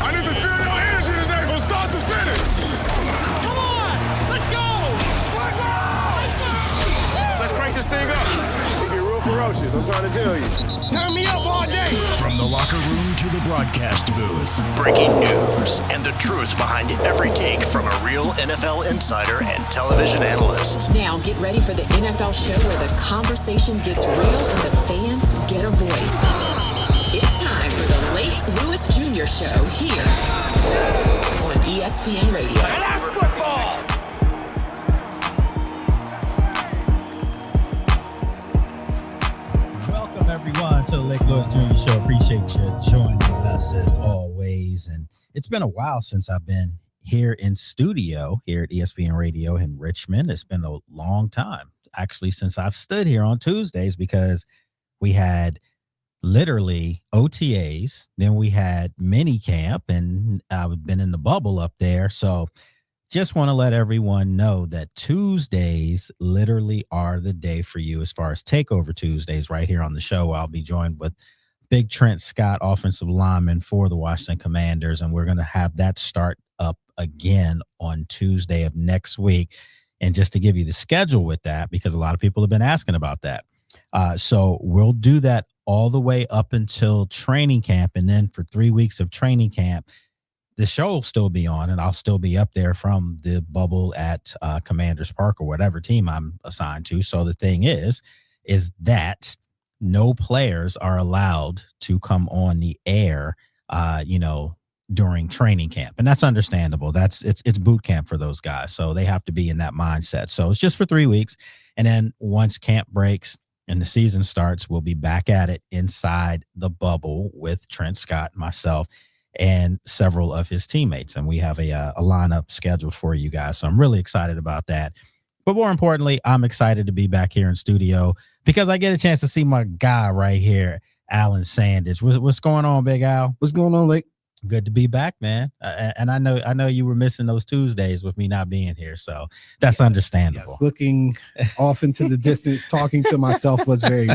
I need to feel your energy today from start to finish. Come on, let's go. Let's crank this thing up. It get real ferocious, I'm trying to tell you. Turn me up all day. From the locker room to the broadcast booth, breaking news and the truth behind every take from a real NFL insider and television analyst. Now get ready for the NFL show where the conversation gets real and the fans get a voice. It's time for the Lake Lewis Jr. Show here on ESPN Radio. And that's football. Welcome, everyone, to the Lake Lewis Jr. Show. Appreciate you joining us as always. And it's been a while since I've been here in studio here at ESPN Radio in Richmond. It's been a long time, actually, since I've stood here on Tuesdays because we had literally OTAs, then we had mini camp, and I've been in the bubble up there. So just want to let everyone know that Tuesdays literally are the day for you as far as Takeover Tuesdays right here on the show. I'll be joined with Big Trent Scott, offensive lineman for the Washington Commanders, and we're going to have that start up again on Tuesday of next week. And just to give you the schedule with that, because a lot of people have been asking about that. So we'll do that all the way up until training camp. And then for 3 weeks of training camp, the show will still be on, and I'll still be up there from the bubble at Commanders Park or whatever team I'm assigned to. So the thing is that no players are allowed to come on the air, during training camp. And that's understandable. It's boot camp for those guys. So they have to be in that mindset. So it's just for 3 weeks. And then once camp breaks and the season starts, we'll be back at it inside the bubble with Trent Scott, myself, and several of his teammates. And we have a lineup scheduled for you guys. So I'm really excited about that. But more importantly, I'm excited to be back here in studio because I get a chance to see my guy right here, Alan Sandage. What's going on, Big Al? What's going on, Lake? Good to be back, man. And I know you were missing those Tuesdays with me not being here, so that's understandable. Yes, looking off into the distance, talking to myself was very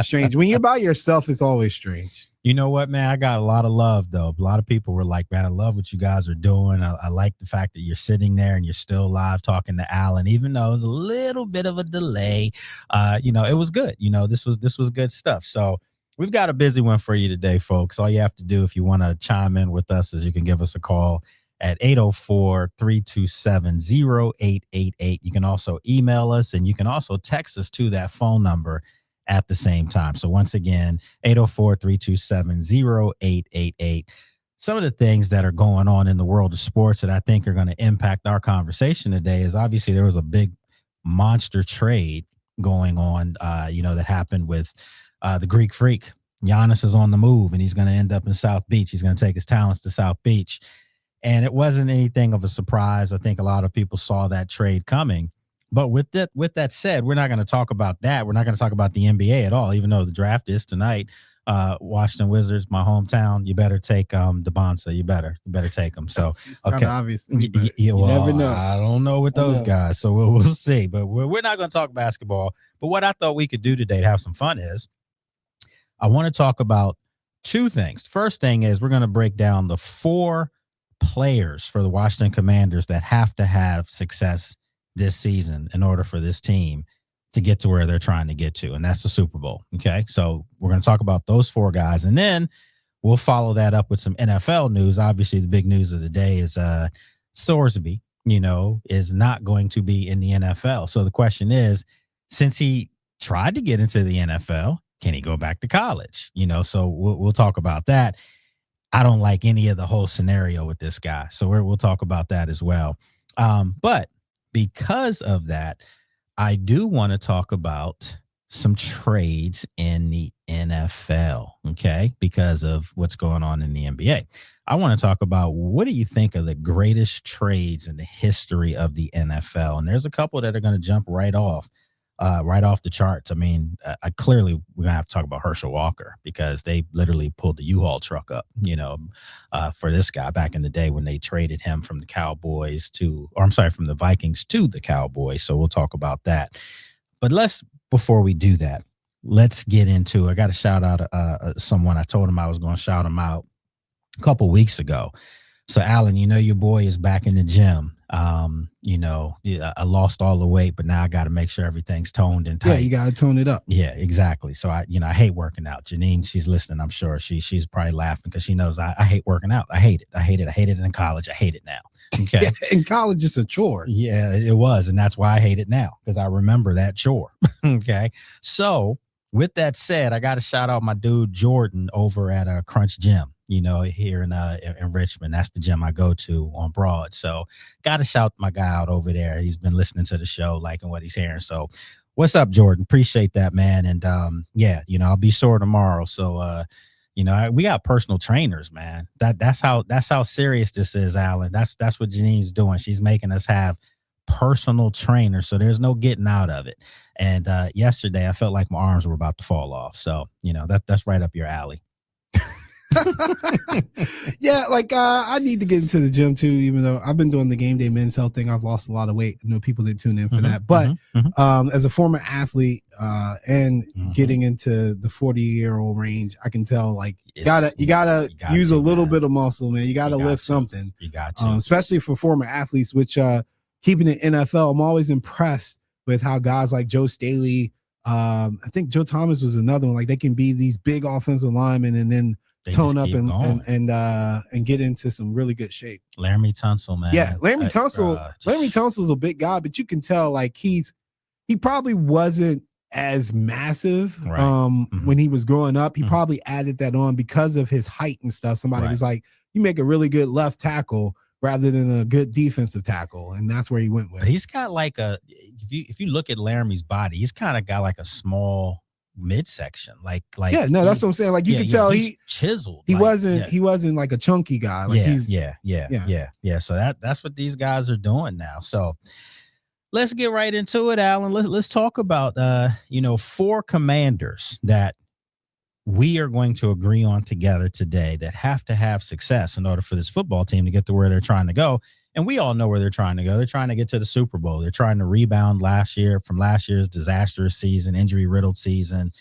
strange. When you're by yourself, it's always strange. You know what, man? I got a lot of love, though. A lot of people were like, man, I love what you guys are doing. I like the fact that you're sitting there and you're still live talking to Alan, even though it was a little bit of a delay. It was good. This was good stuff. So we've got a busy one for you today, folks. All you have to do if you want to chime in with us is you can give us a call at 804-327-0888. You can also email us, and you can also text us to that phone number at the same time. So once again, 804-327-0888. Some of the things that are going on in the world of sports that I think are going to impact our conversation today is obviously there was a big monster trade going on, that happened with the Greek Freak. Giannis is on the move, and he's going to end up in South Beach. He's going to take his talents to South Beach. And it wasn't anything of a surprise. I think a lot of people saw that trade coming. But with that said, we're not going to talk about that. We're not going to talk about the NBA at all, even though the draft is tonight. Washington Wizards, my hometown. You better take DeBonsa. You better take them. So okay, obvious. You never know. I don't know with those guys, so we'll see. But we're not going to talk basketball. But what I thought we could do today to have some fun is I want to talk about two things. First thing is we're going to break down the 4 players for the Washington Commanders that have to have success this season in order for this team to get to where they're trying to get to, and that's the Super Bowl. Okay, so we're going to talk about those 4 guys, and then we'll follow that up with some NFL news. Obviously, the big news of the day is Sorsby, is not going to be in the NFL. So the question is, since he tried to get into the NFL, can he go back to college? So we'll talk about that. I don't like any of the whole scenario with this guy, so we'll talk about that as well. But because of that, I do want to talk about some trades in the NFL, okay, because of what's going on in the NBA. I want to talk about what do you think are the greatest trades in the history of the NFL? And there's a couple that are going to jump right off the charts. I mean, clearly we're going to have to talk about Herschel Walker because they literally pulled the U-Haul truck up, for this guy back in the day when they traded him from the from the Vikings to the Cowboys. So we'll talk about that. But before we do that, let's get into, I got to shout out someone. I told him I was going to shout him out a couple weeks ago. So, Alan, your boy is back in the gym. I lost all the weight, but now I got to make sure everything's toned and tight. Yeah, you got to tone it up. Yeah, exactly. So I hate working out. Janine, she's listening. I'm sure she's probably laughing because she knows I hate working out. I hate it. I hated it in college. I hate it now. Okay. Yeah, in college, it's a chore. Yeah, it was. And that's why I hate it now, because I remember that chore. Okay. So with that said, I got to shout out my dude, Jordan, over at Crunch Gym, here in Richmond. That's the gym I go to on Broad. So got to shout my guy out over there. He's been listening to the show, liking what he's hearing. So what's up, Jordan? Appreciate that, man. And I'll be sore tomorrow. So we got personal trainers, man. That's how serious this is, Alan. That's what Janine's doing. She's making us have personal trainers, so there's no getting out of it. And yesterday I felt like my arms were about to fall off. So that's right up your alley. Yeah, I need to get into the gym too, even though I've been doing the game day men's health thing. I've lost a lot of weight. I know people didn't tune in for that. But as a former athlete and getting into the 40-year-old range, I can tell you gotta use a little bit of muscle, man. You gotta lift something. You got to. Especially for former athletes, which keeping it NFL, I'm always impressed with how guys like Joe Staley, I think Joe Thomas was another one. They can be these big offensive linemen and then tone up and get into some really good shape. Laramie Tunsil, man. Yeah, Laramie Tunsil's a big guy, but you can tell he probably wasn't as massive when he was growing up. He probably added that on because of his height and stuff. Somebody was like, you make a really good left tackle rather than a good defensive tackle, and that's where he went with. But he's got if you look at Laramie's body, he's kind of got a small midsection, that's what I'm saying. You can tell he's chiseled. He wasn't like a chunky guy. So that's what these guys are doing now. So let's get right into it, Alan. Let's talk about 4 commanders that we are going to agree on together today that have to have success in order for this football team to get to where they're trying to go. And we all know where they're trying to go. They're trying to get to the Super Bowl. They're trying to rebound from last year's disastrous season, injury-riddled season,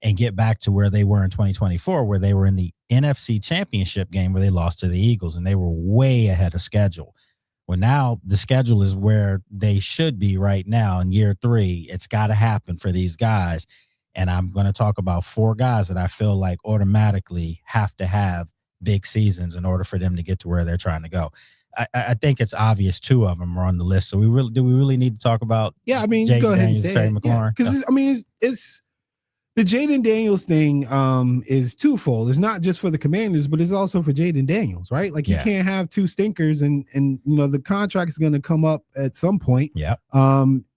and get back to where they were in 2024, where they were in the NFC Championship game where they lost to the Eagles, and they were way ahead of schedule. Well, now the schedule is where they should be right now in year 3. It's got to happen for these guys. And I'm going to talk about 4 guys that I feel like automatically have to have big seasons in order for them to get to where they're trying to go. I think it's obvious 2 of them are on the list. So do we really need to talk about? Yeah, I mean, Jaden go ahead Daniels, and say Terry it. McLaurin? Because it's the Jaden Daniels thing is twofold. It's not just for the Commanders, but it's also for Jaden Daniels, right? You can't have 2 stinkers, and the contract is going to come up at some point. Yeah.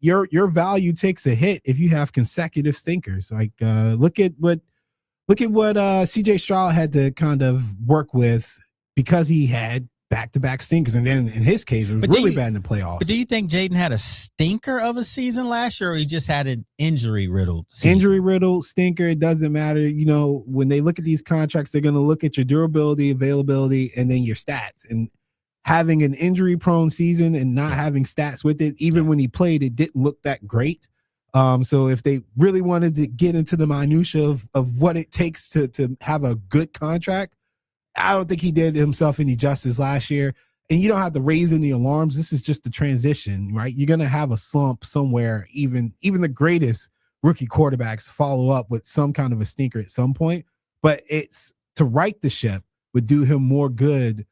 Your value takes a hit if you have consecutive stinkers. Look at what CJ Stroud had to kind of work with because he had back-to-back stinkers, and then in his case, it was really bad in the playoffs. But do you think Jaden had a stinker of a season last year, or he just had an injury-riddled season? Injury-riddled, stinker, it doesn't matter. When they look at these contracts, they're going to look at your durability, availability, and then your stats. And having an injury-prone season and not having stats with it, even when he played, it didn't look that great. So if they really wanted to get into the minutia of what it takes to have a good contract, I don't think he did himself any justice last year. And you don't have to raise any alarms. This is just the transition, right? You're going to have a slump somewhere. Even the greatest rookie quarterbacks follow up with some kind of a stinker at some point. But it's to right the ship would do him more good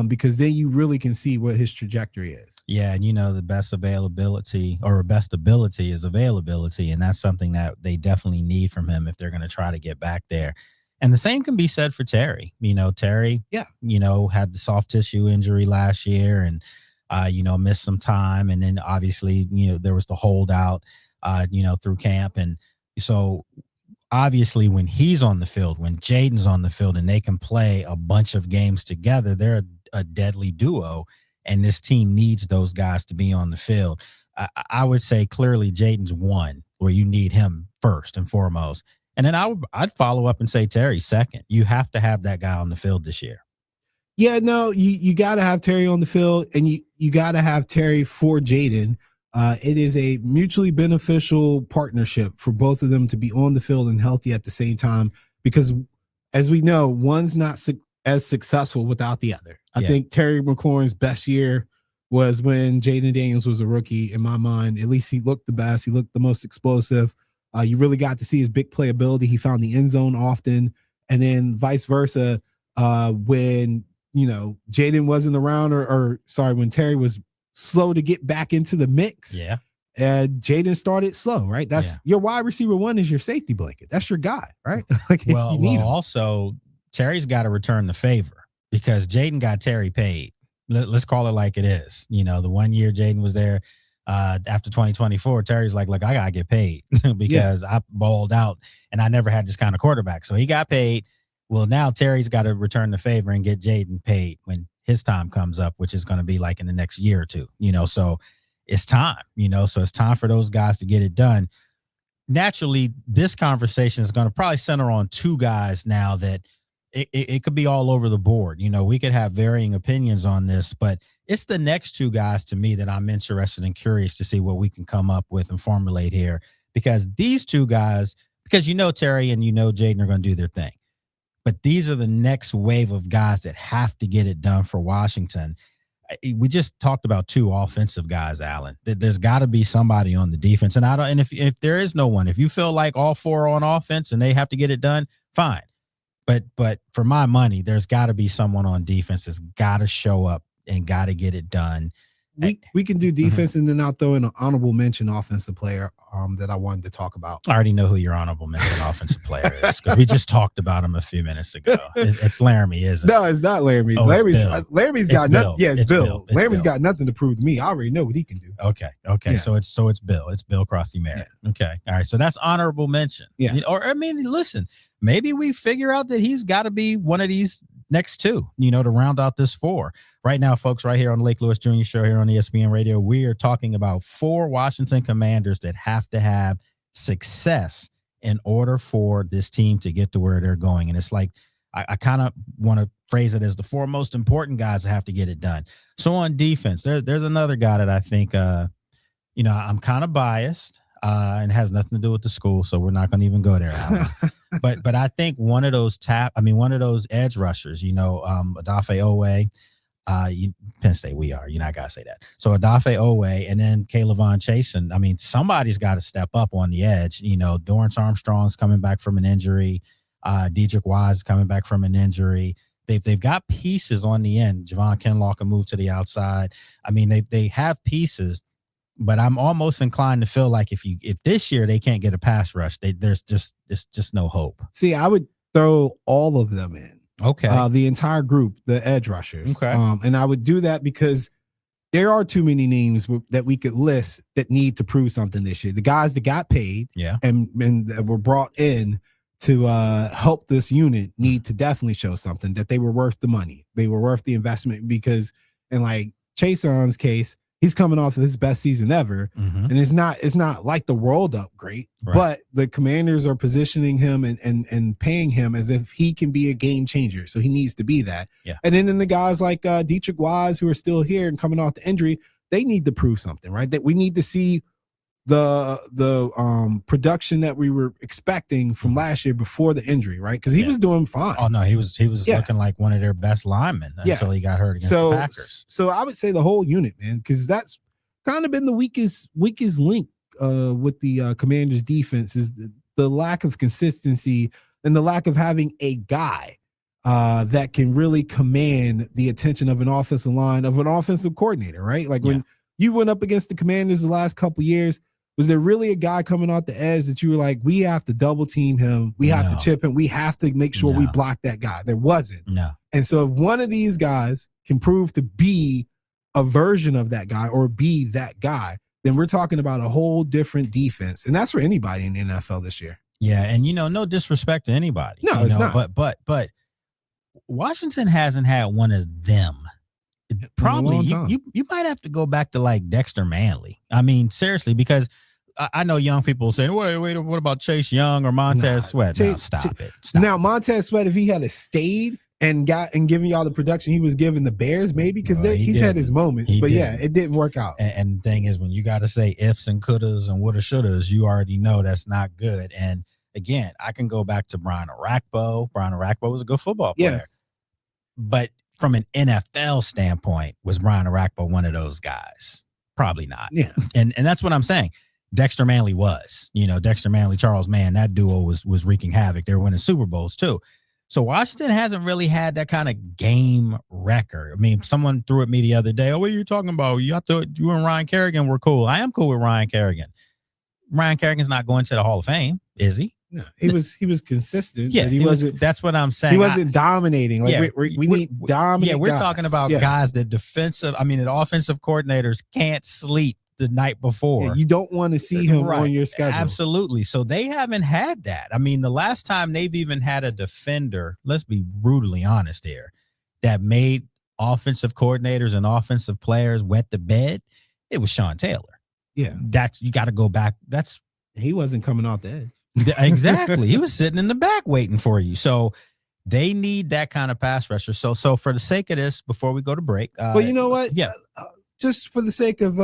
because then you really can see what his trajectory is. Yeah, and the best availability or best ability is availability, and that's something that they definitely need from him if they're going to try to get back there. And the same can be said for Terry. Terry, had the soft tissue injury last year and, missed some time. And then obviously, there was the holdout, through camp. And so obviously when he's on the field, when Jaden's on the field and they can play a bunch of games together, they're a deadly duo. And this team needs those guys to be on the field. I would say clearly Jaden's one where you need him first and foremost. And then I'd follow up and say Terry second. You have to have that guy on the field this year. Yeah, no, you got to have Terry on the field, and you got to have Terry for Jaden. It is a mutually beneficial partnership for both of them to be on the field and healthy at the same time, because as we know, one's not as successful without the other. I Yeah. think Terry McLaurin's best year was when Jaden Daniels was a rookie. In my mind, at least he looked the best. He looked the most explosive. You really got to see his big playability. He found the end zone often, and then vice versa. When Jaden wasn't around, or when Terry was slow to get back into the mix. Yeah. And Jaden started slow, right? That's your wide receiver one is your safety blanket. That's your guy, right? Like Well, you need him. also Terry's got to return the favor because Jaden got Terry paid. Let's call it like it is. The 1 year Jaden was there after 2024, Terry's like, look, I got to get paid because I balled out and I never had this kind of quarterback. So he got paid. Well, now Terry's got to return the favor and get Jaden paid when his time comes up, which is going to be like in the next year or two, so it's time, so it's time for those guys to get it done. Naturally, this conversation is going to probably center on two guys now that it could be all over the board. We could have varying opinions on this, but it's the next two guys to me that I'm interested and curious to see what we can come up with and formulate here, because these two guys, because Terry and Jaden are going to do their thing. But these are the next wave of guys that have to get it done for Washington. We just talked about two offensive guys, Alan. There's got to be somebody on the defense. And if there is no one, if you feel like all four are on offense and they have to get it done, fine. But for my money, there's got to be someone on defense that's got to show up and got to get it done. We can do defense, and then I'll throw in an honorable mention offensive player that I wanted to talk about. I already know who your honorable mention offensive player is because we just talked about him a few minutes ago. It's Laramie, isn't it? No, it's not Laramie. Oh, Laramie's got nothing. Yeah, it's Bill. Laramie's Bill. got nothing to prove to me. I already know what he can do. Okay. Yeah. So it's Bill. It's Bill Crosby Merritt. Yeah. Okay. All right. So that's honorable mention. Yeah. Listen, maybe we figure out that he's got to be one of these next two, to round out this four. Right now, folks, right here on the Lake Lewis Jr. Show here on ESPN Radio, we are talking about four Washington Commanders that have to have success in order for this team to get to where they're going. And it's like, I kind of want to phrase it as the four most important guys that have to get it done. So on defense, there's another guy that I think, I'm kind of biased and has nothing to do with the school, so we're not going to even go there, Alan. But I think one of those edge rushers, Odafe Owe, Penn State, we are. You're not got to say that. So Odafe Owe and then Kaylavon Chasen. Somebody's got to step up on the edge. Dorrance Armstrong's coming back from an injury. Dedrick Wise coming back from an injury. They've got pieces on the end. Javon Kinlaw can move to the outside. They have pieces, but I'm almost inclined to feel like if this year they can't get a pass rush, there's just no hope. See, I would throw all of them in. Okay. The entire group, the edge rushers. Okay. And I would do that because there are too many names that we could list that need to prove something this year. The guys that got paid and that were brought in to help this unit need to definitely show something, that they were worth the money. They were worth the investment, because in like Chason's case, he's coming off of his best season ever. Mm-hmm. And it's not like the world up great, right. But the Commanders are positioning him and paying him as if he can be a game changer. So he needs to be that. Yeah. And then the guys like Dedrick Wise, who are still here and coming off the injury, they need to prove something, right? That we need to see the production that we were expecting from last year before the injury, right? Because he was doing fine. Oh no, he was looking like one of their best linemen until he got hurt against the Packers. So I would say the whole unit, man, because that's kind of been the weakest link with the Commanders defense is the lack of consistency and the lack of having a guy that can really command the attention of an offensive line, of an offensive coordinator, right? Like when you went up against the Commanders the last couple years, was there really a guy coming off the edge that you were like, we have to double team him, we have to chip him, we have to make sure we block that guy? There wasn't. No. And so if one of these guys can prove to be a version of that guy or be that guy, then we're talking about a whole different defense. And that's for anybody in the NFL this year. Yeah, and no disrespect to anybody. No, it's not. But Washington hasn't had one of them. Probably you might have to go back to like Dexter Manley. Seriously, because I know young people saying, wait, what about Chase Young or Montez Sweat? Stop it. Now, Montez Sweat, if he had stayed and given y'all the production he was giving the Bears, maybe, because he's had his moments. It didn't work out. And the thing is, when you got to say ifs and couldas and woulda shouldas, you already know that's not good. And again, I can go back to Brian Orakpo. Brian Orakpo was a good football player. But from an NFL standpoint, was Brian Orakpo one of those guys? Probably not. Yeah. And that's what I'm saying. Dexter Manley was. Dexter Manley, Charles Mann, that duo was wreaking havoc. They were winning Super Bowls too. So Washington hasn't really had that kind of game record. I mean, someone threw at me the other day, "Oh, what are you talking about? I thought you and Ryan Kerrigan were cool." I am cool with Ryan Kerrigan. Ryan Kerrigan's not going to the Hall of Fame, is he? No, he was consistent. Yeah, but he wasn't. That's what I'm saying. He wasn't dominating. Like yeah, we need dominant. Yeah, we're guys. talking about guys that the offensive coordinators can't sleep the night before. Yeah, you don't want to see him on your schedule. Absolutely. So they haven't had that. I mean, the last time they've even had a defender, let's be brutally honest here, that made offensive coordinators and offensive players wet the bed, it was Sean Taylor. Yeah. You got to go back. He wasn't coming off the edge. Exactly. He was sitting in the back waiting for you. So they need that kind of pass rusher. So for the sake of this, before we go to break. Well, you know what? Yeah. Just for the sake of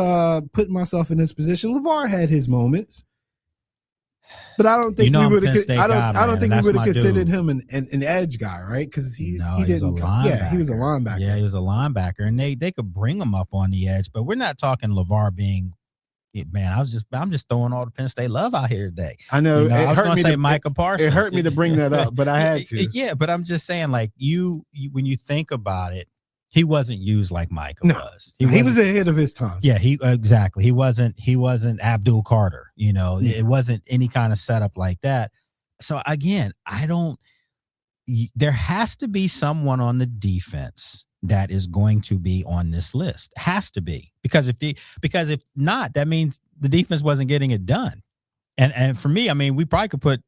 putting myself in this position, LeVar had his moments. But I don't think we would have. I don't think we would have considered him an edge guy, right? Because he didn't. Yeah, he was a linebacker. Yeah, he was a linebacker, and they could bring him up on the edge. But we're not talking LeVar being. Man, I'm just throwing all the Penn State love out here today. I know. I was going to say Micah Parsons. It hurt me to bring that up, but I had to. Yeah, but I'm just saying, like you when you think about it, he wasn't used like Micah was. He was ahead of his time. Yeah, exactly. He wasn't Abdul Carter. It wasn't any kind of setup like that. So again, there has to be someone on the defense that is going to be on this list. Has to be. Because if not, that means the defense wasn't getting it done. And for me, I mean, we probably could put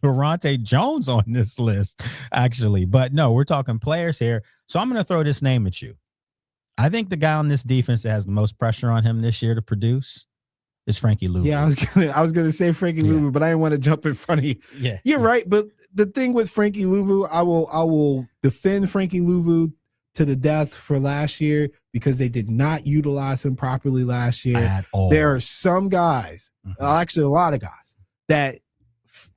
Durante Jones on this list, actually. But no, we're talking players here. So I'm going to throw this name at you. I think the guy on this defense that has the most pressure on him this year to produce is Frankie Louvu. Yeah, I was gonna say Frankie Louvu, but I didn't want to jump in front of you. Yeah, you're right. But the thing with Frankie Louvu, I will defend Frankie Louvu to the death for last year because they did not utilize him properly last year. At all. There are some guys, actually a lot of guys, that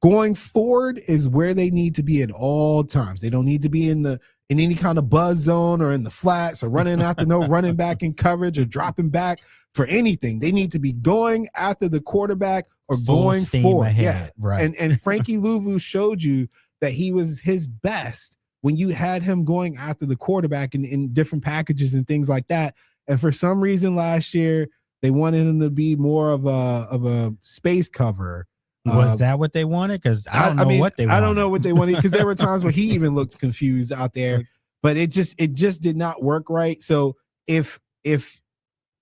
going forward is where they need to be at all times. They don't need to be in any kind of buzz zone or in the flats or running after running back in coverage or dropping back for anything. They need to be going after the quarterback or full going steam forward. Ahead. Yeah, right. And Frankie Louvu showed you that he was his best when you had him going after the quarterback in different packages and things like that. And for some reason last year, they wanted him to be more of a space cover. Was that what they wanted? Because I don't know what they wanted. I don't know what they wanted because there were times where he even looked confused out there, but it just did not work right. So if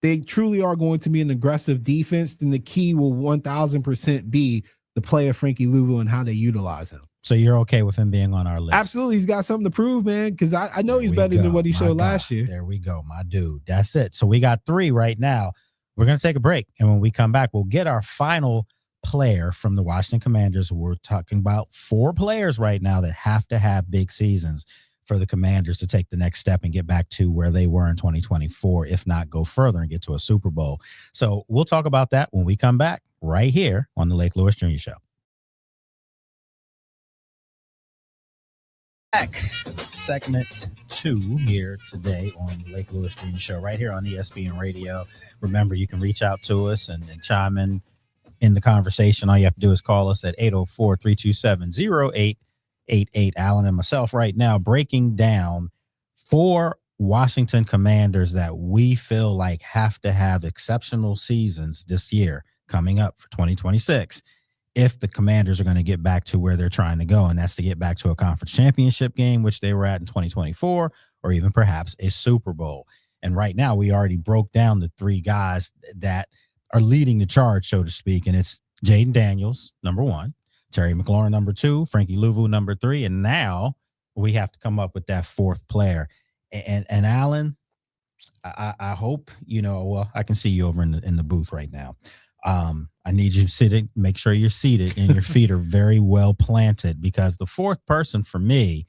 they truly are going to be an aggressive defense, then the key will 1000% be the play of Frankie Louvu and how they utilize him. So you're okay with him being on our list? Absolutely. He's got something to prove, man, because I know he's better than what he showed last year. There we go, my dude. That's it. So we got 3 right now. We're going to take a break. And when we come back, we'll get our final player from the Washington Commanders. We're talking about 4 players right now that have to have big seasons for the Commanders to take the next step and get back to where they were in 2024, if not go further and get to a Super Bowl. So we'll talk about that when we come back right here on the Lake Lewis Jr. Show. Back, segment 2 here today on the Lake Lewis Jr. Show, right here on ESPN Radio. Remember, you can reach out to us and chime in the conversation. All you have to do is call us at 804-327-0888. Alan and myself right now breaking down 4 Washington Commanders that we feel like have to have exceptional seasons this year coming up for 2026. If the Commanders are going to get back to where they're trying to go, and that's to get back to a conference championship game, which they were at in 2024, or even perhaps a Super Bowl. And right now, we already broke down the 3 guys that are leading the charge, so to speak, and it's Jaden Daniels, number 1, Terry McLaurin, number 2, Frankie Louvu, number 3, and now we have to come up with that 4th player. And Alan, I hope, well, I can see you over in the booth right now. I need you sitting, make sure you're seated and your feet are very well planted, because the 4th person for me,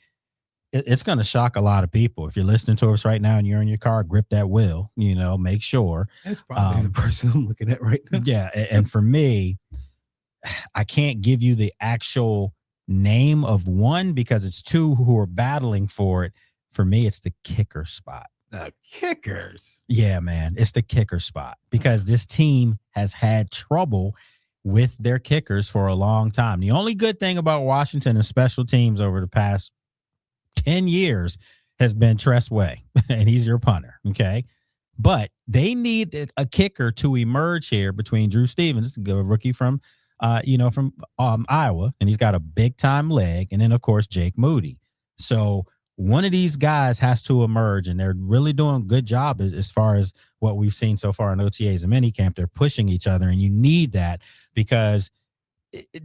it's going to shock a lot of people. If you're listening to us right now and you're in your car, grip that wheel, make sure. That's probably the person I'm looking at right now. Yeah. And for me, I can't give you the actual name of one because it's 2 who are battling for it. For me, it's the kicker spot. The kickers. Yeah, man, it's the kicker spot because this team has had trouble with their kickers for a long time. The only good thing about Washington and special teams over the past 10 years has been Tress Way, and he's your punter, okay? But they need a kicker to emerge here between Drew Stevens, a rookie from Iowa, and he's got a big-time leg, and then, of course, Jake Moody. So one of these guys has to emerge, and they're really doing a good job as far as what we've seen so far in OTAs and minicamp. They're pushing each other, and you need that because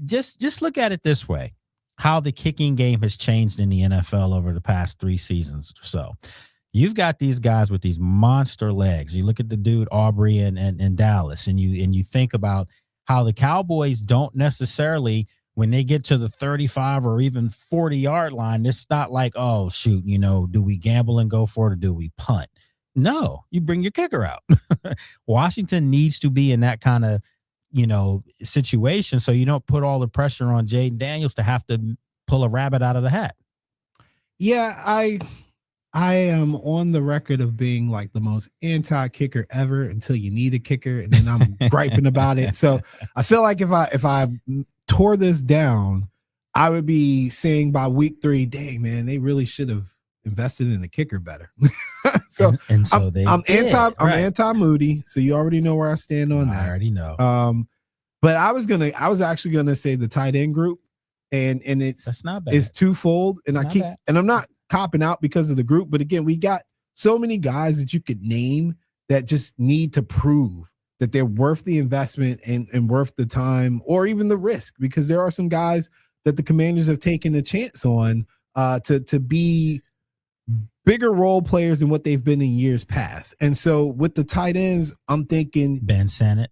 just look at it this way, how the kicking game has changed in the NFL over the past 3 seasons or so. You've got these guys with these monster legs. You look at the dude Aubrey and Dallas, and you think about how the Cowboys don't necessarily, when they get to the 35 or even 40-yard line, it's not like, oh, shoot, do we gamble and go for it or do we punt? No, you bring your kicker out. Washington needs to be in that kind of, situation so you don't put all the pressure on Jaden Daniels to have to pull a rabbit out of the hat. Yeah, I am on the record of being like the most anti-kicker ever until you need a kicker, and then I'm griping about it. So I feel like if I tore this down, I would be saying by week 3, dang man, they really should have invested in the kicker better. So, I'm anti Moody. So you already know where I stand on that. I already know. But I was actually gonna say the tight end group, and that's not bad. It's twofold, and I'm not copping out because of the group, but again, we got so many guys that you could name that just need to prove that they're worth the investment and worth the time or even the risk, because there are some guys that the Commanders have taken a chance on to be bigger role players than what they've been in years past. And so with the tight ends, I'm thinking Ben Stennett,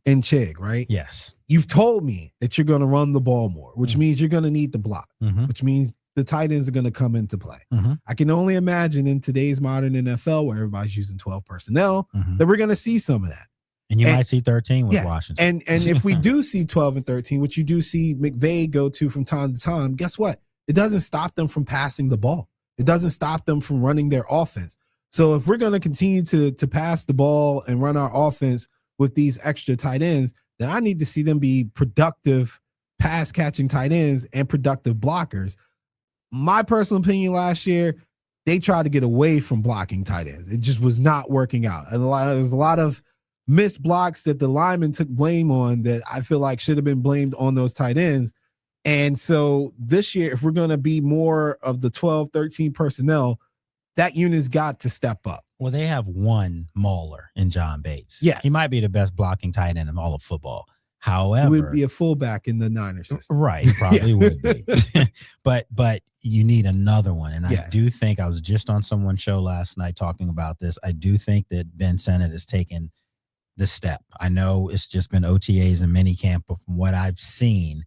and Chig, right? Yes. You've told me that you're going to run the ball more, which means you're going to need the block, which means the tight ends are going to come into play. I can only imagine in today's modern NFL where everybody's using 12 personnel that we're going to see some of that. And you might see 13 with Washington. And if we do see 12 and 13, which you do see McVay go to from time to time, guess what? It doesn't stop them from passing the ball. It doesn't stop them from running their offense. So if we're going to continue to pass the ball and run our offense with these extra tight ends, then I need to see them be productive pass catching tight ends and productive blockers. My personal opinion last year, they tried to get away from blocking tight ends. It just was not working out. And there was a lot of missed blocks that the linemen took blame on that I feel like should have been blamed on those tight ends. And so this year, if we're going to be more of the 12, 13 personnel, that unit's got to step up. Well, they have one mauler in John Bates. Yes. He might be the best blocking tight end in all of football. However, he would be a fullback in the Niners system. Right, he probably would be. But you need another one. And I do think, I was just on someone's show last night talking about this. I do think that Ben Stennett has taken the step. I know it's just been OTAs and minicamp, but from what I've seen,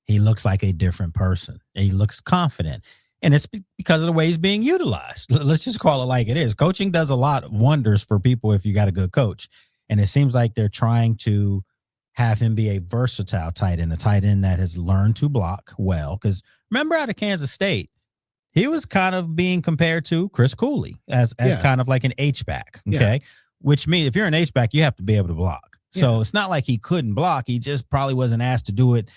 he looks like a different person. He looks confident. And it's because of the way he's being utilized. Let's just call it like it is. Coaching does a lot of wonders for people if you got a good coach. And it seems like they're trying to have him be a versatile tight end, a tight end that has learned to block well. Because remember out of Kansas State, he was kind of being compared to Chris Cooley as kind of like an H-back, okay? Yeah. Which means if you're an H-back, you have to be able to block. So it's not like he couldn't block. He just probably wasn't asked to do it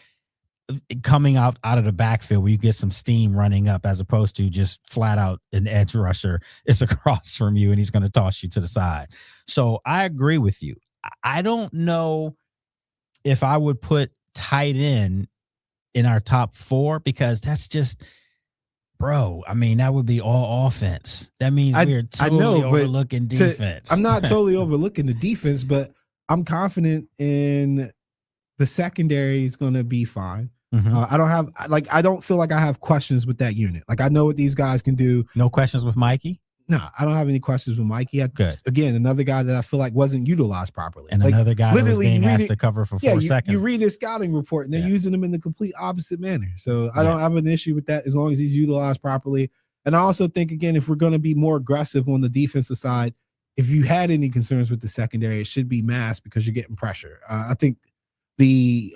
coming out of the backfield where you get some steam running up, as opposed to just flat out an edge rusher is across from you and he's going to toss you to the side. So I agree with you. I don't know if I would put tight end in our top 4, because that's just, bro, I mean, that would be all offense. That means we're totally overlooking defense. I'm not totally overlooking the defense, but I'm confident in the secondary is going to be fine. I don't feel like I have questions with that unit. Like, I know what these guys can do. No questions with Mikey? No, I don't have any questions with Mikey. Again, another guy that I feel like wasn't utilized properly. And another guy that was being asked to cover for 4 seconds. You read his scouting report, and they're using him in the complete opposite manner. So I don't have an issue with that as long as he's utilized properly. And I also think, again, if we're going to be more aggressive on the defensive side, if you had any concerns with the secondary, it should be masked because you're getting pressure. I think the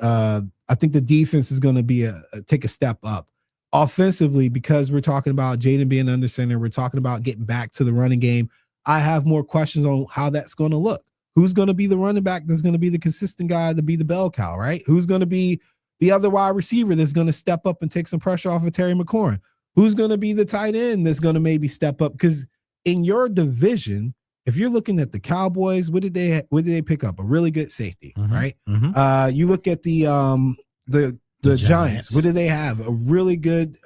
defense is going to be take a step up. offensively, because we're talking about Jaden being under center, we're talking about getting back to the running game. I have more questions on how that's going to look. Who's going to be the running back that's going to be the consistent guy to be the bell cow, right? Who's going to be the other wide receiver that's going to step up and take some pressure off of Terry McLaurin? Who's going to be the tight end that's going to maybe step up? Because in your division, if you're looking at the Cowboys, what did they pick up? A really good safety, right? You look at the Giants. What do they have? A really good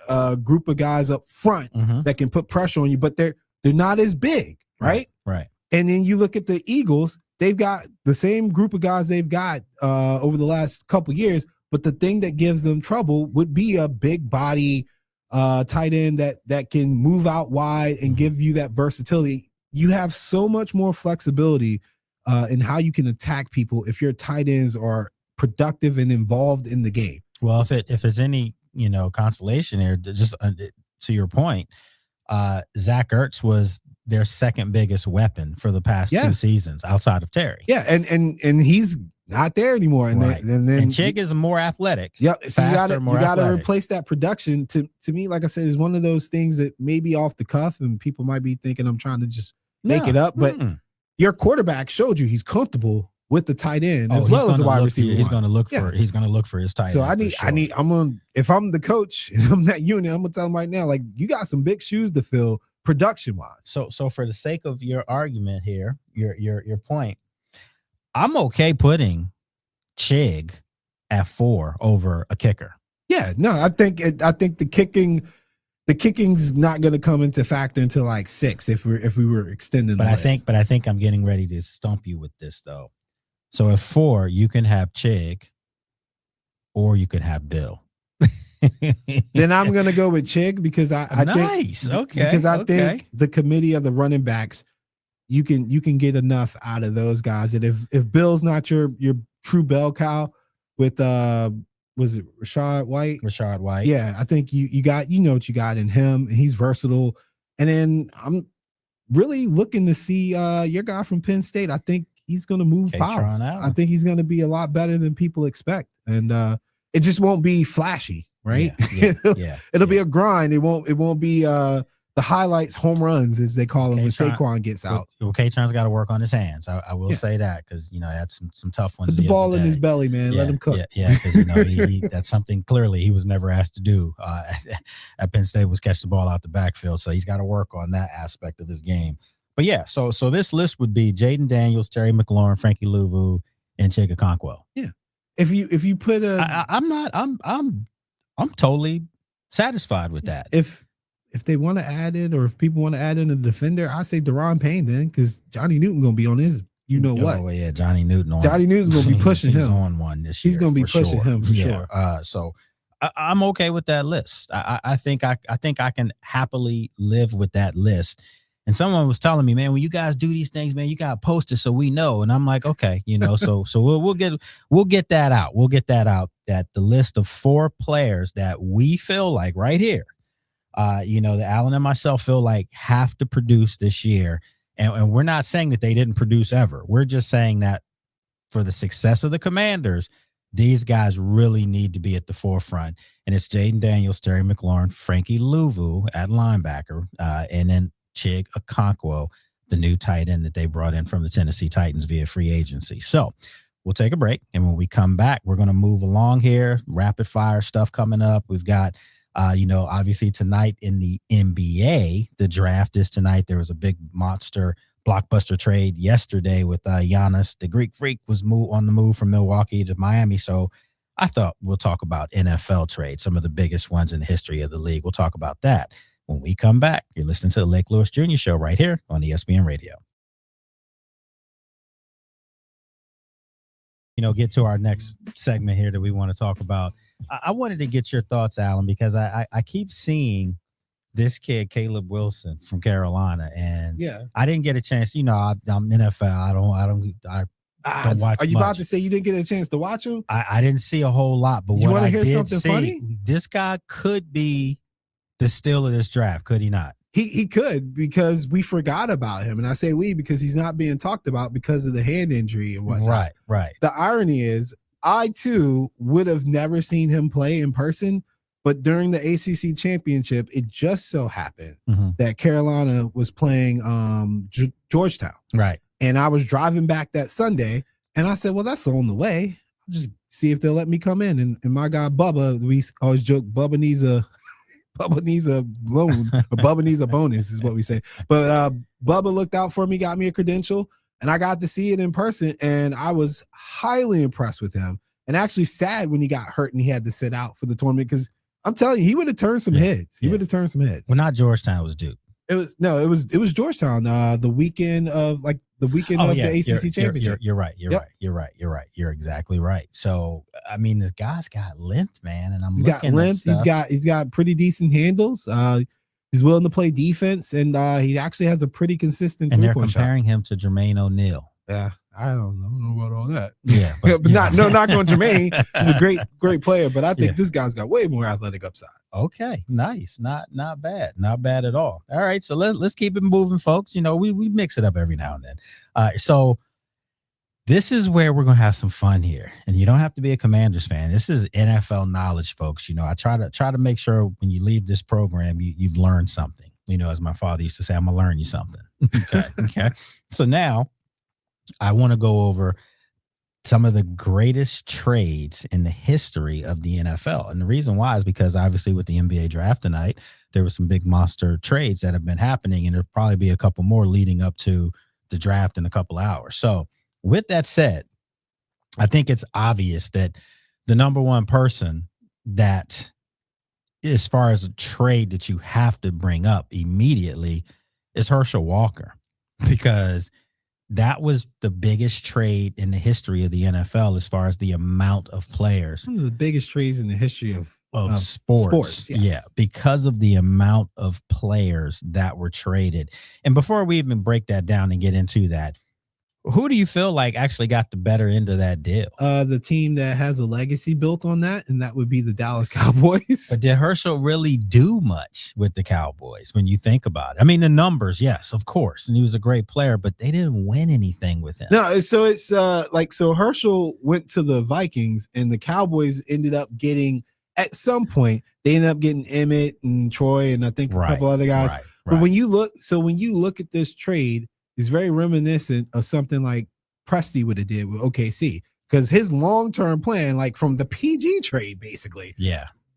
group of guys up front that can put pressure on you, but they're not as big, right? Right. And then you look at the Eagles. They've got the same group of guys they've got over the last couple of years, but the thing that gives them trouble would be a big body tight end that can move out wide and give you that versatility. You have so much more flexibility in how you can attack people if your tight ends are productive and involved in the game. Well, if it's any consolation here, just to your point, Zach Ertz was their second biggest weapon for the past 2 seasons outside of Terry. Yeah, and he's not there anymore. And right. then Chig is more athletic. Yep. So faster, you gotta replace that production. To me, like I said, is one of those things that may be off the cuff, and people might be thinking I'm trying to just make it up. But your quarterback showed you he's comfortable with the tight end as well as the wide receiver. He's going to look for his tight end. So if I'm the coach and I'm that unit, I'm gonna tell him right now, like, you got some big shoes to fill production wise. So for the sake of your argument here, your point, I'm okay putting Chig at 4 over a kicker. Yeah, no, I think the kicking's not going to come into factor until like 6 if we were extending. But I think I'm getting ready to stump you with this though. So at 4, you can have Chig, or you could have Bill. Then I'm going to go with Chig because I think the committee of the running backs, you can get enough out of those guys. And if Bill's not your true bell cow with was it Rashad White? Rashad White. Yeah, I think you got what you got in him, and he's versatile. And then I'm really looking to see your guy from Penn State. I think he's going to move powers. I think he's going to be a lot better than people expect, and it just won't be flashy, right? Yeah. It'll be a grind. It won't be the highlights, home runs, as they call them, when Saquon gets out. Well, K-Tron's got to work on his hands. I will say that, because he had some tough ones. Put the ball in his belly, man. Let him cook. Yeah, because he that's something clearly he was never asked to do at Penn State, was catch the ball out the backfield. So he's got to work on that aspect of his game. But yeah, so this list would be Jaden Daniels, Terry McLaurin, Frankie Louvu, and Chig Okonkwo. Yeah. If you put I'm totally satisfied with that. If they want to add it, or if people want to add in a defender, I say Daron Payne then, because Johnny Newton gonna be on his. What? Oh yeah, Johnny Newton's gonna be pushing him on one this year. He's gonna be pushing him for sure. So I'm okay with that list. I think I can happily live with that list. And someone was telling me, man, when you guys do these things, man, you gotta post it so we know. And I'm like, okay, so we'll get that out. We'll get that out. That the list of 4 players that we feel like right here, that Alan and myself feel like have to produce this year. And we're not saying that they didn't produce ever. We're just saying that for the success of the Commanders, these guys really need to be at the forefront. And it's Jaden Daniels, Terry McLaurin, Frankie Louvu at linebacker, and then Chig Okonkwo, the new tight end that they brought in from the Tennessee Titans via free agency. So we'll take a break. And when we come back, we're going to move along here. Rapid fire stuff coming up. We've got obviously tonight in the NBA, the draft is tonight. There was a big monster blockbuster trade yesterday with Giannis. The Greek Freak was on the move from Milwaukee to Miami. So I thought we'll talk about NFL trades, some of the biggest ones in the history of the league. We'll talk about that when we come back. You're listening to the Lake Lewis Jr. Show right here on ESPN Radio. Get to our next segment here that we want to talk about. I wanted to get your thoughts, Alan, because I keep seeing this kid, Caleb Wilson from Carolina, and I didn't get a chance. I'm NFL. I don't watch. Are you much. about to say you didn't get a chance to watch him? I didn't see a whole lot, but you what I hear did something see, funny? This guy could be the steal of this draft, could he not? He could, because we forgot about him. And I say we because he's not being talked about because of the hand injury and whatnot. Right. The irony is, I too would have never seen him play in person, But during the ACC championship, it just so happened Mm-hmm. that Carolina was playing Georgetown. Right. And I was driving back that Sunday, and I said, well, that's on the way. I'll just see if they'll let me come in. And my guy Bubba, we always joke, Bubba needs a loan, or Bubba needs a bonus is what we say. But Bubba looked out for me, got me a credential, and I got to see it in person, and I was highly impressed with him. And actually sad when he got hurt and he had to sit out for the tournament, because I'm telling you, he would have turned some heads. He would have turned some heads. Well, not Georgetown, it was Duke. It was Georgetown. The weekend of the ACC championship. You're right. You're exactly right. So I mean, the guy's got length, man, and He's got length. He's got pretty decent handles. He's willing to play defense, and he actually has a pretty consistent. And they're comparing him to Jermaine O'Neal. Yeah, I don't know about all that. Yeah, but not going Jermaine. He's a great player, but I think this guy's got way more athletic upside. Okay, nice, not bad at all. All right, so let's keep it moving, folks. You know, we mix it up every now and then. So this is where we're gonna have some fun here, and you don't have to be a Commanders fan. This is NFL knowledge, folks. You know, I try to make sure when you leave this program, you've learned something. You know, as my father used to say, I'm gonna learn you something. Okay. So now I want to go over some of the greatest trades in the history of the NFL. And the reason why is because obviously with the NBA draft tonight, there were some big monster trades that have been happening, and there'll probably be a couple more leading up to the draft in a couple hours. So with that said, I think it's obvious that the number one person that, as far as a trade that you have to bring up immediately, is Herschel Walker, because that was the biggest trade in the history of the NFL as far as the amount of players. Some of the biggest trades in the history of sports. Yes. Yeah, because of the amount of players that were traded. And before we even break that down and get into that, who do you feel like actually got the better end of that deal? The team that has a legacy built on that, and that would be the Dallas Cowboys. But did Herschel really do much with the Cowboys when you think about it? I mean, the numbers, yes, of course, and he was a great player, but they didn't win anything with him. No, so it's so Herschel went to the Vikings, and the Cowboys ended up getting, at some point, they ended up getting Emmett and Troy, and I think a couple other guys. Right. But when you look at this trade, it's very reminiscent of something like Presti would have did with OKC, because his long-term plan, like from the PG trade, basically,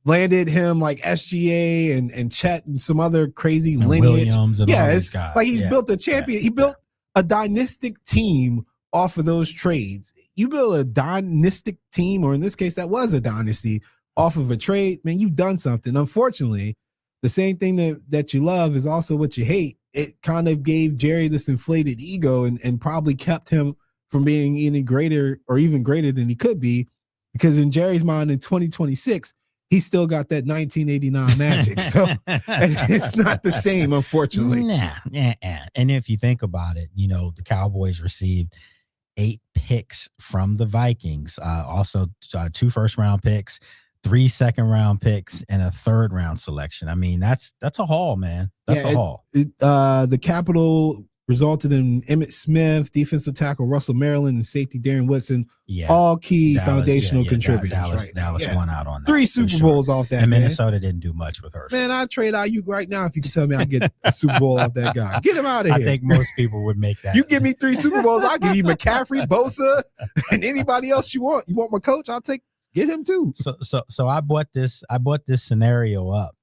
landed him like SGA and Chet and some other crazy and lineage. Williams and all these guys. Like he's built a champion. He built a dynastic team off of those trades. You build a dynastic team, or in this case, that was a dynasty off of a trade. Man, you've done something. Unfortunately, the same thing that you love is also what you hate. It kind of gave Jerry this inflated ego and probably kept him from being even greater than he could be, because in Jerry's mind in 2026, he's still got that 1989 magic. So it's not the same, unfortunately. Nah. And if you think about it, you know, the Cowboys received 8 picks from the Vikings, also 2 first-round picks, 3 second-round picks, and a 3rd-round selection. I mean, that's a haul, man. That's a haul. The capital resulted in Emmitt Smith, defensive tackle Russell Maryland, and safety Darren Woodson, all key foundational contributors. Dallas won out on that. 3 Super Bowls off that, and man. Minnesota didn't do much with Herschel. Man, I'd trade Ayuk right now if you could tell me I get a Super Bowl off that guy. Get him out of here. I think most people would make that. You give me 3 Super Bowls, I'll give you McCaffrey, Bosa, and anybody else you want. You want my coach? I'll get him too. So I bought this scenario up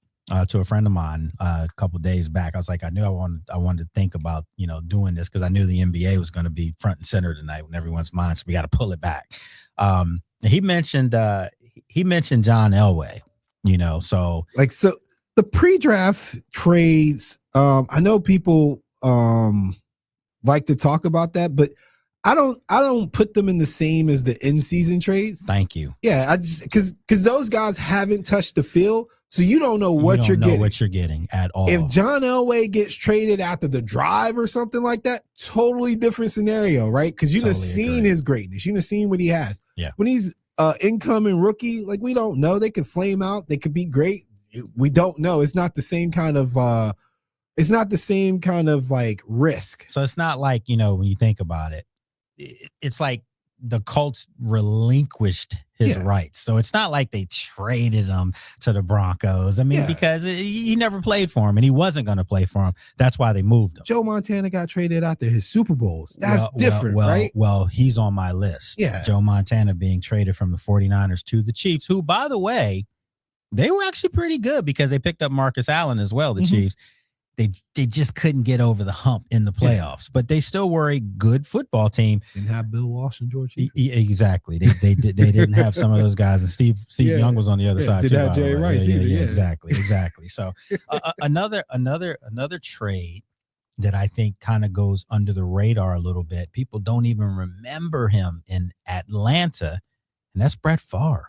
to a friend of mine a couple of days back. I was like, I knew I wanted to think about, you know, doing this, because I knew the NBA was going to be front and center tonight in everyone's mind. So we got to pull it back. He mentioned John Elway, you know, so the pre-draft trades. I know people like to talk about that, but I don't put them in the same as the in-season trades. Thank you. Yeah, I just because those guys haven't touched the field, so you don't know what you're getting. What you're getting at all. If John Elway gets traded after the drive or something like that, totally different scenario, right? Because you've seen his greatness, you've seen what he has. Yeah. When he's incoming rookie, like, we don't know. They could flame out. They could be great. We don't know. It's not the same kind of. It's not the same kind of like risk. So it's not like, you know, when you think about it, it's like the Colts relinquished his rights. So it's not like they traded him to the Broncos. I mean, because he never played for him and he wasn't going to play for him. That's why they moved him. Joe Montana got traded out there, his Super Bowls. That's different, right? Well, he's on my list. Yeah. Joe Montana being traded from the 49ers to the Chiefs, who, by the way, they were actually pretty good because they picked up Marcus Allen as well, the Chiefs. They just couldn't get over the hump in the playoffs, but they still were a good football team. Didn't have Bill Walsh and George. Exactly. They didn't have some of those guys, and Steve Young was on the other side. Didn't have Jerry Rice either. Yeah, exactly. So another trade that I think kind of goes under the radar a little bit. People don't even remember him in Atlanta, and that's Brett Favre.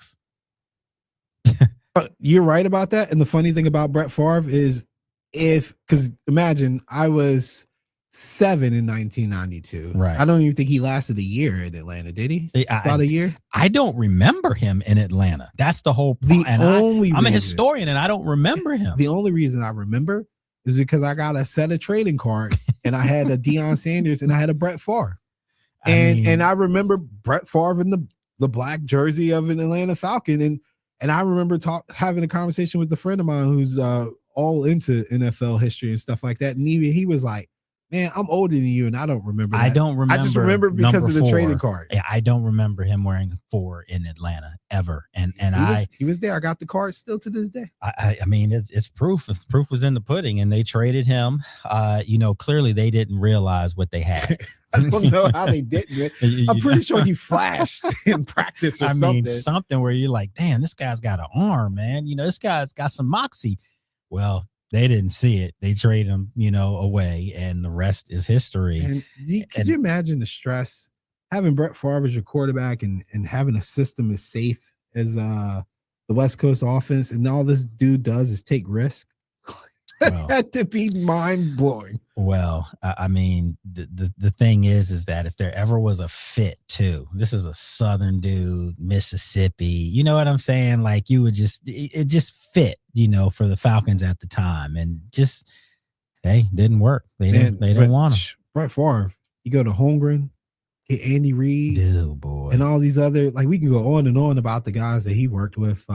You're right about that. And the funny thing about Brett Favre is because imagine I was 7 in 1992. Right. I don't even think he lasted a year in Atlanta, did he? About a year? I don't remember him in Atlanta. That's the whole point. I'm a historian and I don't remember him. The only reason I remember is because I got a set of trading cards and I had a Deion Sanders and I had a Brett Favre. And I remember Brett Favre in the black jersey of an Atlanta Falcon. And I remember having a conversation with a friend of mine who's all into NFL history and stuff like that. And even he was like, man, I'm older than you, and I don't remember that. I don't remember. I just remember because of the trading card. Yeah, I don't remember him wearing 4 in Atlanta ever. And he was there. I got the card still to this day. I mean, it's proof. If proof was in the pudding, and they traded him. Clearly they didn't realize what they had. I don't know how they didn't. I'm pretty sure he flashed in practice or something. Something where you're like, damn, this guy's got an arm, man. This guy's got some moxie. Well, they didn't see it. They trade him, away, and the rest is history. And could you imagine the stress having Brett Favre as your quarterback and having a system as safe as the West Coast offense, and all this dude does is take risk? Well, that to be mind blowing. Well, I mean, the thing is that if there ever was a fit too, this is a Southern dude, Mississippi. You know what I'm saying? Like it just fit, for the Falcons at the time, and just didn't work. They didn't want him. Brett Favre, you go to Holmgren, get Andy Reid, and all these other, like, we can go on and on about the guys that he worked with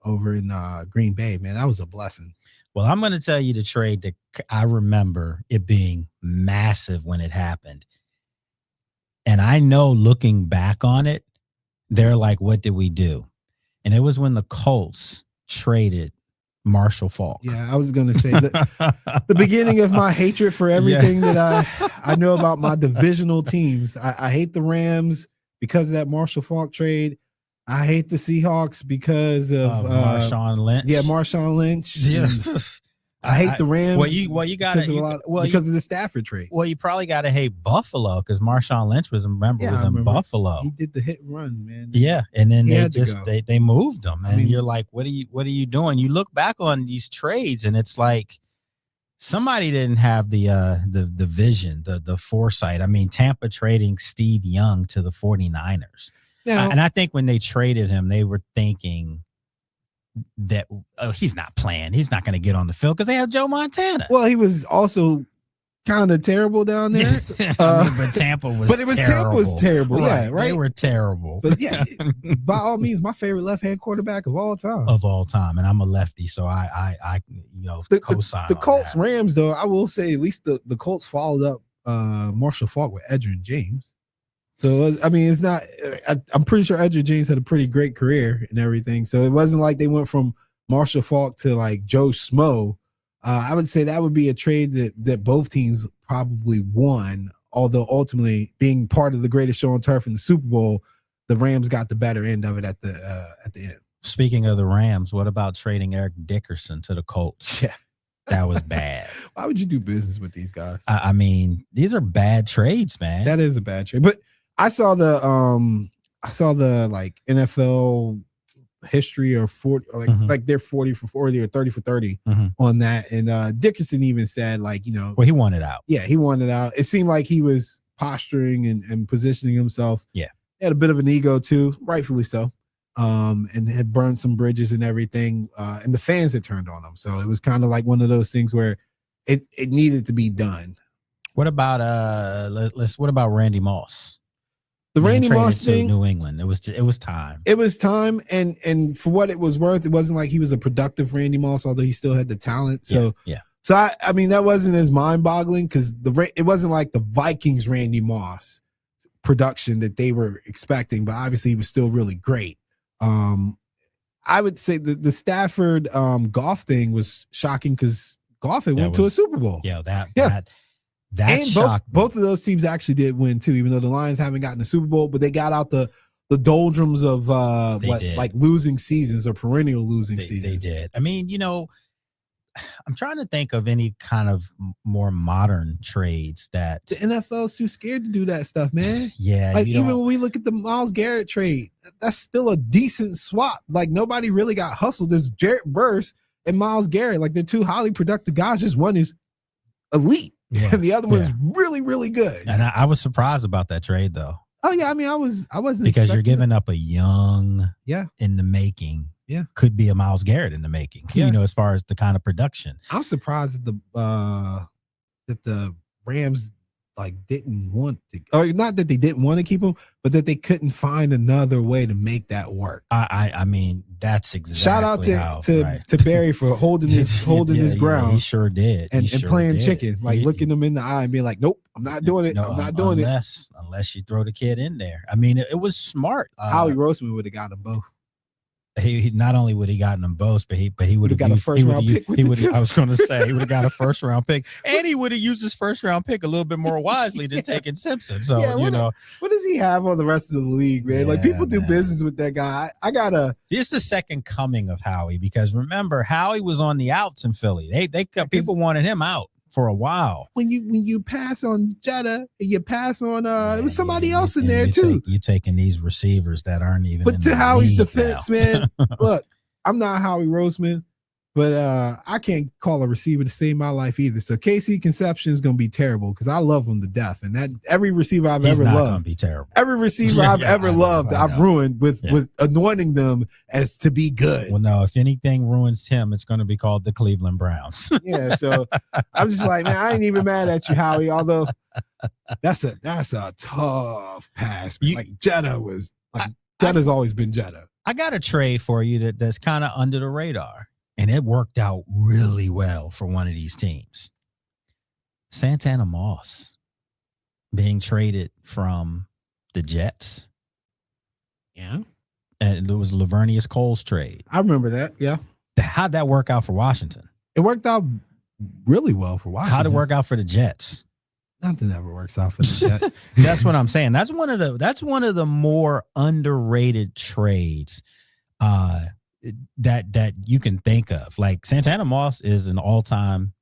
over in Green Bay. Man, that was a blessing. Well, I'm going to tell you the trade that I remember it being massive when it happened. And I know looking back on it, they're like, what did we do? And it was when the Colts traded Marshall Faulk. Yeah, I was going to say the beginning of my hatred for everything that I know about my divisional teams. I hate the Rams because of that Marshall Faulk trade. I hate the Seahawks because of Marshawn Lynch. Yeah, Marshawn Lynch. Yeah. I hate the Rams. Because of the Stafford trade. Well, you probably got to hate Buffalo because Marshawn Lynch was in Buffalo. He did the hit and run, man. Yeah, and then they moved him, and you're like, what are you doing? You look back on these trades, and it's like somebody didn't have the vision, the foresight. I mean, Tampa trading Steve Young to the 49ers. Now, and I think when they traded him, they were thinking that he's not playing. He's not going to get on the field because they have Joe Montana. Well, he was also kind of terrible down there. But Tampa was Tampa was terrible. Right. Yeah, right? They were terrible. But yeah, by all means, my favorite left-hand quarterback of all time. And I'm a lefty, so I co-sign the Colts Rams, though, I will say at least the Colts followed up Marshall Faulk with Edgerrin James. So, I mean, it's not – I'm pretty sure Edgerrin James had a pretty great career and everything. So, it wasn't like they went from Marshall Faulk to, like, Joe Schmo. I would say that would be a trade that both teams probably won, although ultimately being part of the greatest show on turf in the Super Bowl, the Rams got the better end of it at the end. Speaking of the Rams, what about trading Eric Dickerson to the Colts? Yeah. That was bad. Why would you do business with these guys? I mean, these are bad trades, man. That is a bad trade. But I saw the like NFL history or 40, like they're 40 for 40 or 30 for 30 on that. And Dickerson even said, like, well, he wanted out. Yeah, he wanted out. It seemed like he was posturing and positioning himself. Yeah. He had a bit of an ego too, rightfully so. And had burned some bridges and everything. And the fans had turned on him. So it was kind of like one of those things where it needed to be done. What about what about Randy Moss? The being Randy traded Moss to thing, New England. It was time. it was time, and for what it was worth, it wasn't like he was a productive Randy Moss, although he still had the talent. So yeah. So I mean that wasn't as mind-boggling because it wasn't like the Vikings Randy Moss production that they were expecting, but obviously he was still really great. I would say the Stafford Goff thing was shocking because Goff had went to a Super Bowl. Yeah, that and shocked both of those teams actually did win too, even though the Lions haven't gotten a Super Bowl, but they got out the doldrums of like losing seasons or perennial losing seasons. They did. I mean, I'm trying to think of any kind of more modern trades that the NFL's too scared to do that stuff, man. Yeah, like even when we look at the Myles Garrett trade, that's still a decent swap. Like nobody really got hustled. There's Jarrett Verse and Myles Garrett. Like they're two highly productive guys. Just one is elite, and the other one is really, really good. And I was surprised about that trade, though. Oh yeah, I mean, I wasn't because you're giving up a young, in the making. Yeah, could be a Myles Garrett in the making. Yeah. As far as the kind of production. I'm surprised that the Rams didn't want to, or not that they didn't want to keep him, but that they couldn't find another way to make that work. I mean, that's exactly. Shout out to Barry for holding his ground. He sure did, and playing chicken, looking them in the eye and being like, "Nope, I'm not doing it. I'm not doing it unless you throw the kid in there." I mean, it was smart. Howie Roseman would have got them both. He not only would he gotten them both, but he would have got a first round pick. I was going to say he would have got a first round pick, and he would have used his first round pick a little bit more wisely than taking Simpson. So what does he have on the rest of the league, man? People do business with that guy. This is the second coming of Howie, because remember Howie was on the outs in Philly. People wanted him out for a while. When you pass on Jetta, you pass on it was somebody else in there too. You taking these receivers that aren't even. But to Howie's defense, man, look, I'm not Howie Roseman, but I can't call a receiver to save my life either. So KC Conception is going to be terrible because I love him to death, and that every receiver I've ever loved, going to be terrible. Every receiver I've ever loved, I've ruined with anointing them as to be good. Well, no, if anything ruins him, it's going to be called the Cleveland Browns. Yeah, so I'm just like, man, I ain't even mad at you, Howie. Although that's a tough pass. Jetta's always been Jetta. I got a trade for you that's kind of under the radar. And it worked out really well for one of these teams. Santana Moss being traded from the Jets. Yeah. And it was Lavernius Cole's trade. I remember that. Yeah. How'd that work out for Washington? It worked out really well for Washington. How'd it work out for the Jets? Nothing ever works out for the Jets. That's what I'm saying. That's one of the more underrated trades. That you can think of. Like Santana Moss is an all-time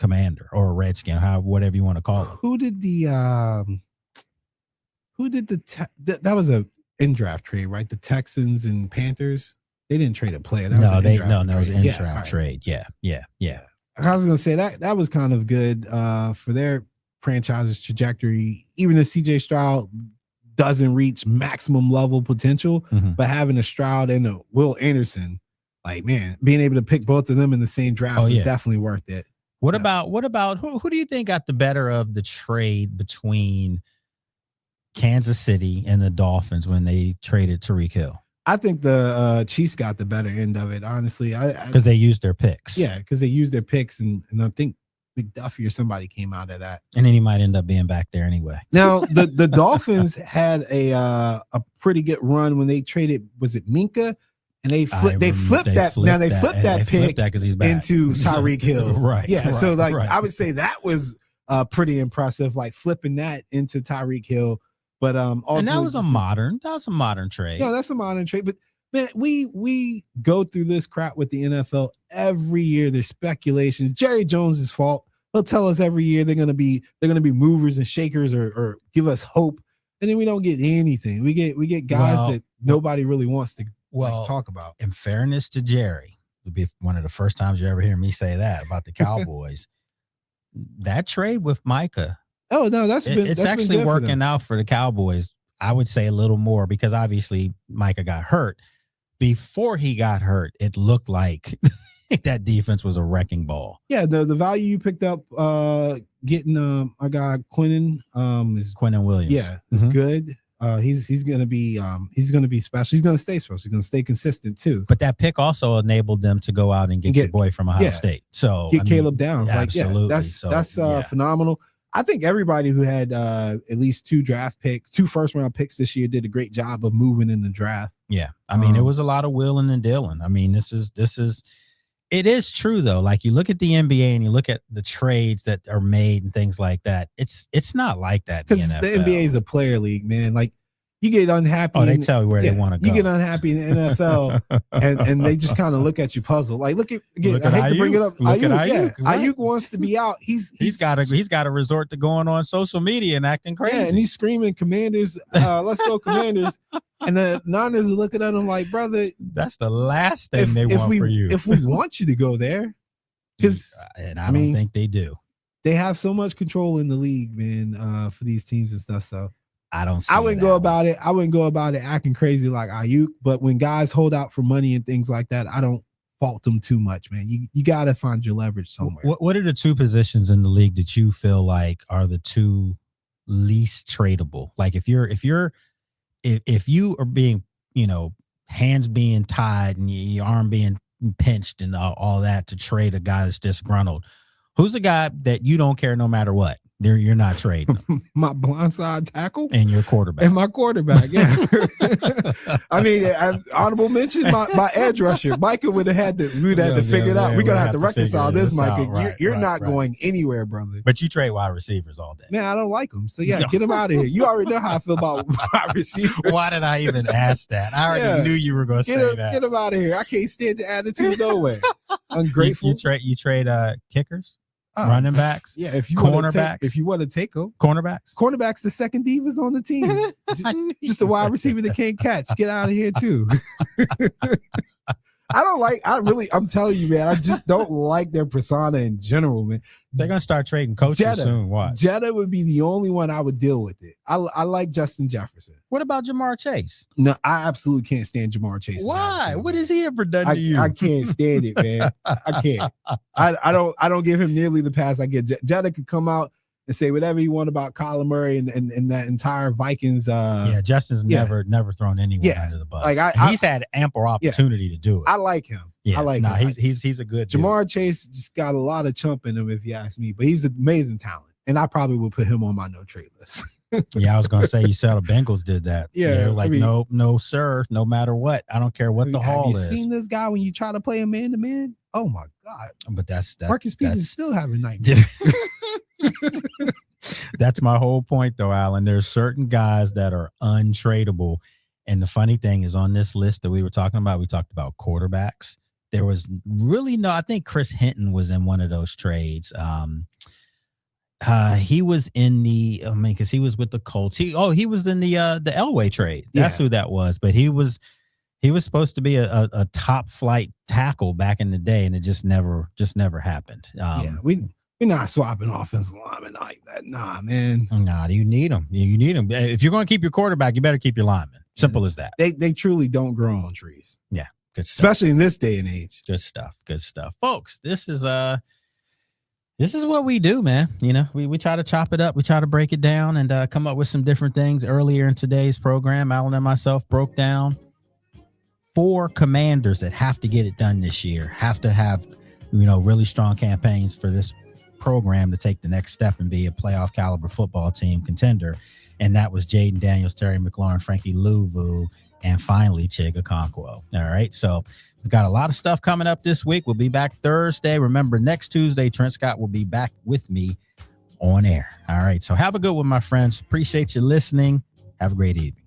commander or a Redskin, whatever you want to call it. Who did that was a in-draft trade, right? The Texans and Panthers. They didn't trade a player. That was an in-draft trade. Yeah. I was going to say that was kind of good for their franchise's trajectory, even if CJ Stroud doesn't reach maximum level potential, but having a Stroud and a Will Anderson, being able to pick both of them in the same draft is definitely worth it. What about who do you think got the better of the trade between Kansas City and the Dolphins when they traded Tyreek Hill? I think the Chiefs got the better end of it, honestly. Because they used their picks. Yeah, because they used their picks, and I think McDuffie or somebody came out of that, and then he might end up being back there anyway. Now the Dolphins had a pretty good run when they traded. Was it Minka? And they flipped that pick into Tyreek Hill. Right. Yeah. So I would say that was pretty impressive. Like flipping that into Tyreek Hill. But and that was a modern trade. Yeah, that's a modern trade. But man, we go through this crap with the NFL every year. There's speculations. Jerry Jones' fault. He'll tell us every year they're gonna be movers and shakers or give us hope, and then we don't get anything. We get guys that nobody really wants to talk about. In fairness to Jerry, it would be one of the first times you ever hear me say that about the Cowboys. That trade with Micah. Oh no, it's actually been working out for the Cowboys. I would say a little more because obviously Micah got hurt. Before he got hurt, it looked like that defense was a wrecking ball. Yeah, the value you picked up getting our guy Quinnen is Quinnen Williams. Yeah, is good. He's gonna be special. He's gonna stay special. He's gonna stay consistent too. But that pick also enabled them to go out and get your boy from Ohio State. So get Caleb Downs. Absolutely. That's phenomenal. I think everybody who had at least 2 first-round picks this year did a great job of moving in the draft. Yeah. I mean, it was a lot of willing and dealing. I mean, it is true though. Like you look at the NBA and you look at the trades that are made and things like that. It's not like that. Because the NBA is a player league, man. Like you get unhappy. Oh, they tell you where they want to go. You get unhappy in the NFL and they just kind of look at you puzzled. Like I hate to bring it up. Ayuk wants to be out. He's got to resort to going on social media and acting crazy. Yeah, and he's screaming Commanders, let's go Commanders. And the Niners are looking at him like, brother, that's the last thing they want for you. If we want you to go there, because I don't think they do. They have so much control in the league, man, for these teams and stuff. So I wouldn't go about it. I wouldn't go about it acting crazy like Ayuk. But when guys hold out for money and things like that, I don't fault them too much, man. You got to find your leverage somewhere. What are the 2 positions in the league that you feel like are the 2 least tradable? Like if you are being, hands being tied and your arm being pinched and all that to trade a guy that's disgruntled, who's a guy that you don't care no matter what? You're not trading my blindside tackle and your quarterback and my quarterback. Yeah, I mean, honorable mention my edge rusher. Micah would have had to figure it out. We're gonna have to reconcile this, Micah. You're not going anywhere, brother. But you trade wide receivers all day. Man, I don't like them. So yeah, get them out of here. You already know how I feel about wide receivers. Why did I even ask that? I already knew you were going to say that. Get them out of here. I can't stand your attitude no way. Ungrateful. You trade kickers. Running backs, if you cornerbacks, want to take them, cornerbacks, the second divas on the team, just a wide receiver that can't catch. Get out of here too. I'm telling you, man, I just don't like their persona in general, man. They're gonna start trading coaches soon. Watch. Jetta would be the only one I would deal with it. I like Justin Jefferson. What about Jamar Chase? No, I absolutely can't stand Jamar Chase. Why? What has he ever done to you? I can't stand it, man. I can't. I don't give him nearly the pass I get. Jetta could come out and say whatever you want about Kyler Murray and that entire Vikings. Justin's never thrown anyone under the bus. Like he's had ample opportunity to do it. I like him. Yeah, I like him. He's a good Jamar dude. Chase just got a lot of chump in him, if you ask me. But he's an amazing talent, and I probably would put him on my no trade list. Yeah, I was gonna say you saw the Bengals did that. Yeah, they're like, no, sir, no matter what, I don't care what the haul is. Have you seen this guy when you try to play a man to man? Oh my God! But that's Marcus Peters still having nightmares. That's my whole point, though, Alan. There's certain guys that are untradeable. And the funny thing is, on this list that we were talking about, we talked about quarterbacks. There was really I think Chris Hinton was in one of those trades. He was in because he was with the Colts. He was in the Elway trade. That's who that was. But he was supposed to be a top flight tackle back in the day, and it just never happened. We're not swapping offensive linemen like that. Nah, man. Nah, you need them. You need them. If you're going to keep your quarterback, you better keep your lineman. Simple as that. They truly don't grow on trees. Yeah, good stuff. Especially in this day and age. Good stuff. Folks, this is what we do, man. We try to chop it up. We try to break it down and come up with some different things. Earlier in today's program, Alan and myself broke down 4 commanders that have to get it done this year, have to have, really strong campaigns for this program to take the next step and be a playoff caliber football team contender. And that was Jaden Daniels, Terry McLaurin, Frankie Louvu, and finally Chig Okonkwo. All right. So we've got a lot of stuff coming up this week. We'll be back Thursday. Remember, next Tuesday, Trent Scott will be back with me on air. All right. So have a good one, my friends. Appreciate you listening. Have a great evening.